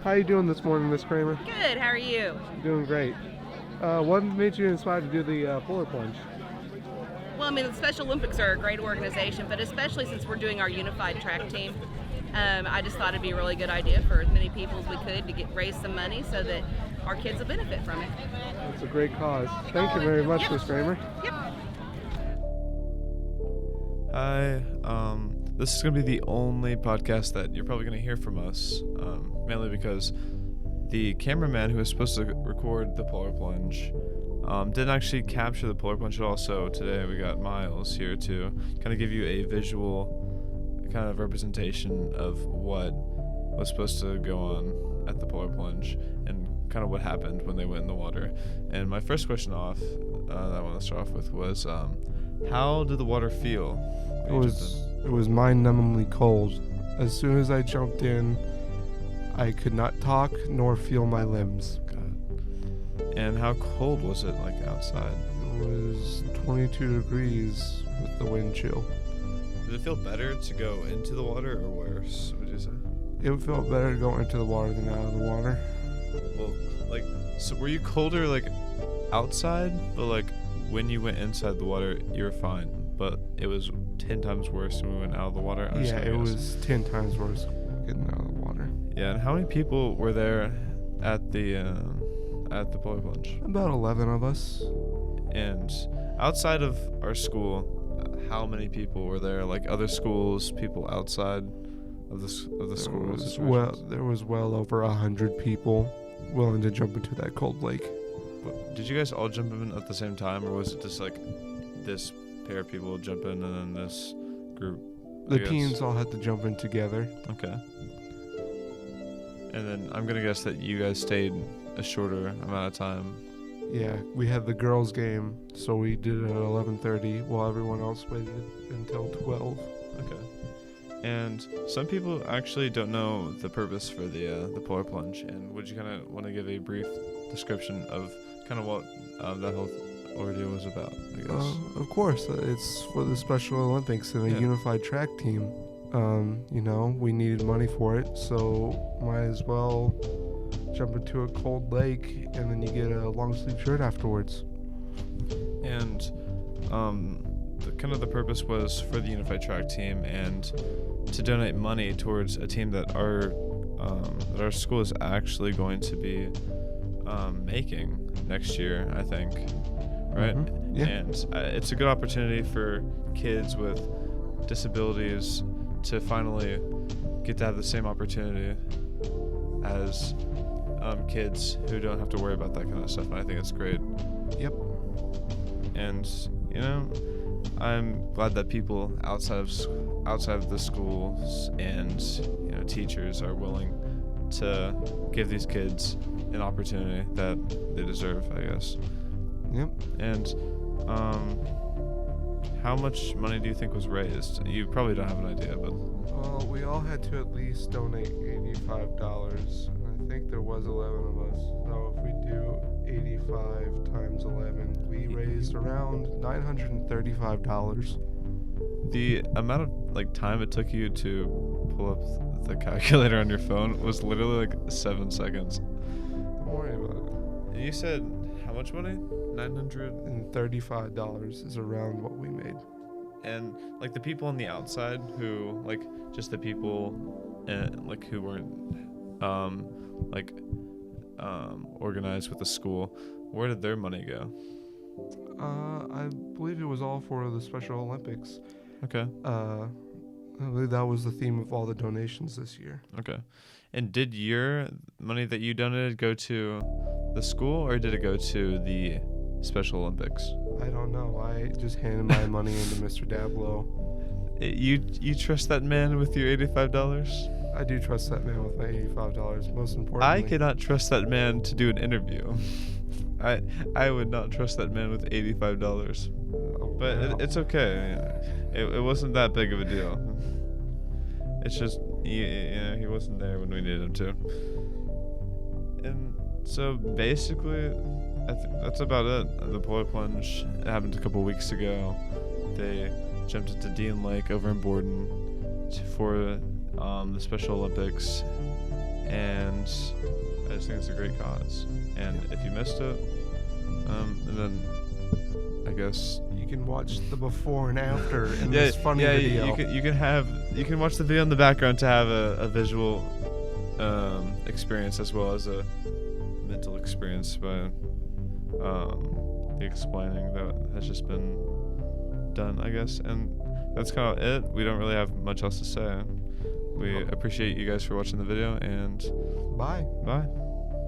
How you doing this morning, Miss Kramer? Good, how are you? Doing great. What made you inspired to do the Polar Plunge? Well, I mean, the Special Olympics are a great organization, but especially since we're doing our unified track team, I just thought it'd be a really good idea for as many people as we could to raise some money so that our kids will benefit from it. It's a great cause. Thank you very much, Miss Kramer. Yep. Hi, this is going to be the only podcast that you're probably going to hear from us, mainly because the cameraman who was supposed to record the Polar Plunge didn't actually capture the Polar Plunge at all, so today we got Miles here to kind of give you a visual kind of representation of what was supposed to go on at the Polar Plunge and kind of what happened when they went in the water. And my first question that I want to start off with was, how did the water feel? It was mind-numbingly cold. As soon as I jumped in, I could not talk nor feel my limbs. God. And how cold was it, like, outside? It was 22 degrees with the wind chill. Did it feel better to go into the water or worse, would you say? It felt better to go into the water than out of the water. Well, like, so were you colder, like, outside? But, like, when you went inside the water, you were fine. But it was 10 times worse when we went out of the water. Yeah, it was 10 times worse getting out of the water. Yeah, and how many people were there at the Polar Plunge? About 11 of us. And outside of our school, how many people were there? Like other schools, people outside of the school? There was well over 100 people willing to jump into that cold lake. Did you guys all jump in at the same time, or was it just like this pair of people jump in and then this group? The teams all had to jump in together. Okay. And then I'm gonna guess that you guys stayed a shorter amount of time. Yeah, we had the girls' game, so we did it at 11:30, while everyone else waited until 12. Okay. And some people actually don't know the purpose for the Polar Plunge. And would you kind of want to give a brief description of kind of what that whole ordeal was about, I guess? Of course, it's for the Special Olympics and a unified track team. We needed money for it, so might as well jump into a cold lake, and then you get a long sleeve shirt afterwards. And the purpose was for the unified track team and to donate money towards a team that our school is actually going to be making next year, I think, right? Mm-hmm. Yeah. And it's a good opportunity for kids with disabilities to finally get to have the same opportunity as kids who don't have to worry about that kind of stuff, and I think it's great. Yep. And I'm glad that people outside of the schools and teachers are willing to give these kids an opportunity that they deserve, I guess. Yep. And how much money do you think was raised? You probably don't have an idea, but well, we all had to at least donate $85, and I think there was 11 of us. So if we do 85 times 11, we raised around $935. The amount of time it took you to pull up the calculator on your phone was literally 7 seconds. Don't worry about it. You said how much money? $935 is around what we made. And the people on the outside who just the people who weren't organized with the school, where did their money go? I believe it was all for the Special Olympics. Okay. I believe that was the theme of all the donations this year. Okay. And did your money that you donated go to the school, or did it go to the Special Olympics? I don't know. I just handed my money into Mr. Dablow. You trust that man with your $85? I do trust that man with my $85, most importantly. I cannot trust that man to do an interview. I would not trust that man with $85. But wow. It's okay. It wasn't that big of a deal. It's just he wasn't there when we needed him to. And so basically, that's about it. The Polar Plunge happened a couple weeks ago. They jumped into Dean Lake over in Borden for the Special Olympics, and just think it's a great cause. And if you missed it, and then I guess you can watch the before and after in this funny video. You can watch the video in the background to have a visual experience as well as a mental experience by the explaining that has just been done, I guess. And that's kind of it. We don't really have much else to say. We appreciate you guys for watching the video, and bye.